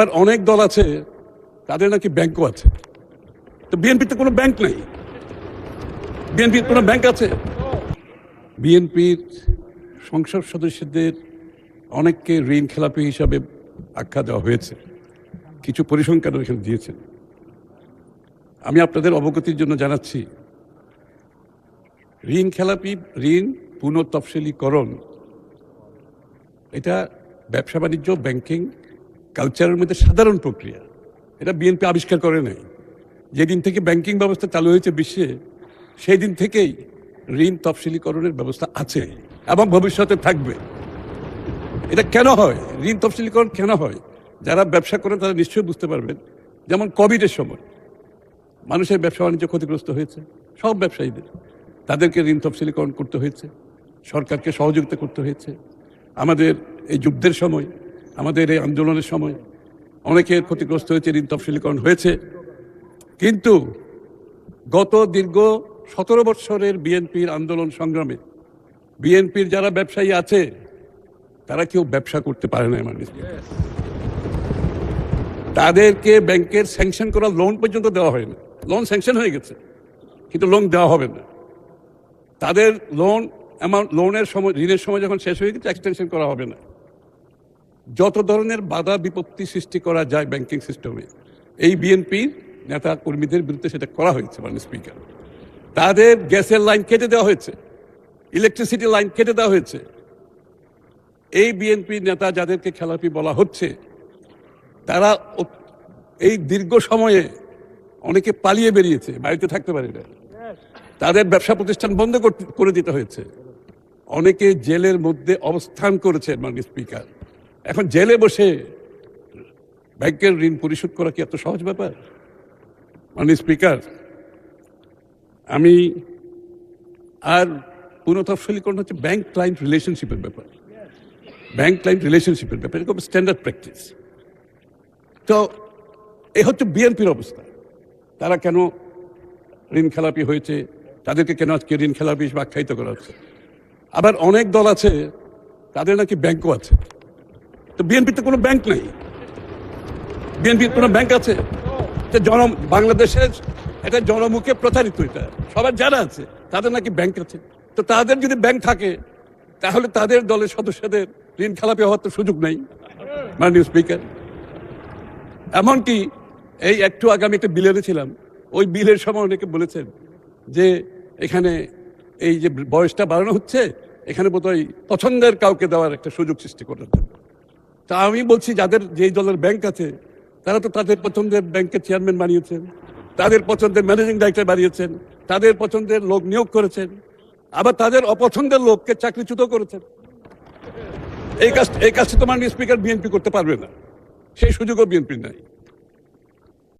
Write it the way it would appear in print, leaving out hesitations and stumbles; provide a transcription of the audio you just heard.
আর অনেক দল আছে তাদের নাকি ব্যাংকও আছে। তো বিএনপিতে কোনো ব্যাংক নাই। বিএনপির কোনো ব্যাংক আছে? বিএনপির সংসদ সদস্যদের অনেককে ঋণ খেলাপি হিসাবে আখ্যা দেওয়া হয়েছে, কিছু পরিসংখ্যান এখানে দিয়েছেন। আমি আপনাদের অবগতির জন্য জানাচ্ছি, ঋণ খেলাপি, ঋণ পুনঃতফসিলীকরণ এটা ব্যবসা বাণিজ্য, ব্যাংকিং কালচারের মধ্যে সাধারণ প্রক্রিয়া। এটা বিএনপি আবিষ্কার করে নাই। যেদিন থেকে ব্যাংকিং ব্যবস্থা চালু হয়েছে বিশ্বে, সেই দিন থেকেই ঋণ তফসিলীকরণের ব্যবস্থা আছে এবং ভবিষ্যতে থাকবে। এটা কেন হয়, ঋণ তফসিলীকরণ কেন হয়, যারা ব্যবসা করেন তারা নিশ্চয়ই বুঝতে পারবেন। যেমন কোভিডের সময় মানুষের ব্যবসা বাণিজ্য ক্ষতিগ্রস্ত হয়েছে, সব ব্যবসায়ীদের, তাদেরকে ঋণ তফসিলীকরণ করতে হয়েছে, সরকারকে সহযোগিতা করতে হয়েছে। আমাদের এই যুদ্ধের সময়, আমাদের এই আন্দোলনের সময় অনেকের ক্ষতিগ্রস্ত হয়েছে, ঋণ তফসিলীকরণ হয়েছে। কিন্তু গত দীর্ঘ 17 বৎসরের বিএনপির আন্দোলন সংগ্রামে বিএনপির যারা ব্যবসায়ী আছে তারা কেউ ব্যবসা করতে পারে না। তাদেরকে ব্যাংকের স্যাংশন করা লোন পর্যন্ত দেওয়া হয় না। লোন স্যাংশন হয়ে গেছে কিন্তু লোন দেওয়া হবে না। তাদের লোন অ্যামাউন্ট, লোনের সময়, ঋণের সময় যখন শেষ হয়ে গেছে, এক্সটেনশন করা হবে না। যত ধরনের বাধা বিপত্তি সৃষ্টি করা যায় ব্যাংকিং সিস্টেমে, এই বিএনপির নেতা কর্মীদের বিরুদ্ধে সেটা করা হয়েছে। মাননীয় স্পিকার, তাদের গ্যাসের লাইন কেটে দেওয়া হয়েছে, ইলেকট্রিসিটি লাইন কেটে দেওয়া হয়েছে। এই বিএনপির নেতা যাদেরকে খেলাপি বলা হচ্ছে, তারা এই দীর্ঘ সময়ে অনেকে পালিয়ে বেরিয়েছে, বাড়িতে থাকতে পারে না, তাদের ব্যবসা প্রতিষ্ঠান বন্ধ করে দিতে হয়েছে। অনেকে জেলের মধ্যে অবস্থান করেছেন। মাননীয় স্পিকার, এখন জেলে বসে ব্যাংকের ঋণ পরিশোধ করা কি এত সহজ ব্যাপার? মাননীয় স্পিকার, আমি আর পুনঃতফসিলীকরণ হচ্ছে ব্যাংক ক্লায়েন্ট রিলেশনশিপের ব্যাপার, ব্যাংক ক্লায়েন্ট রিলেশনশিপের ব্যাপার, এরকম স্ট্যান্ডার্ড প্র্যাকটিস। তো এই হচ্ছে বিএনপির অবস্থা। তারা কেন ঋণ খেলাপি হয়েছে, তাদেরকে কেন আজকে ঋণ খেলাপি হিসেবে আখ্যায়িত করা হচ্ছে। আবার অনেক দল আছে তাদের নাকি ব্যাংকও আছে। তো বিএনপিতে কোনো ব্যাংক নাই। বিএনপির কোনো ব্যাংক আছে? বাংলাদেশের এটা জনমুখে প্রচারিত, এটা সবার জানা আছে, তাদের নাকি ব্যাংক আছে। তো তাদের যদি ব্যাংক থাকে তাহলে তাদের দলের সদস্যদের ঋণ খেলাপি হওয়ার তো সুযোগ নেই। মাননীয় স্পিকার, এমনকি এই একটু আগে আমি একটা বিল এনেছিলাম, ওই বিলের সময় অনেকে বলেছেন যে এখানে এই যে বয়সটা বাড়ানো হচ্ছে, এখানে বোধহয় পছন্দের কাউকে দেওয়ার একটা সুযোগ সৃষ্টি করার জন্য। তা আমি বলছি, যাদের যেই দলের ব্যাংক আছে তারা তো তাদের পছন্দের ব্যাংকের চেয়ারম্যান বানিয়েছেন, তাদের পছন্দের ম্যানেজিং ডাইরেক্টর বানিয়েছেন, তাদের পছন্দের লোক নিয়োগ করেছেন, আবার তাদের অপছন্দের লোককে চাকরিচ্যুত করেছেন। এই কাজটা তো মাননীয় স্পিকার বিএনপি করতে পারবে না, সেই সুযোগও বিএনপির নাই।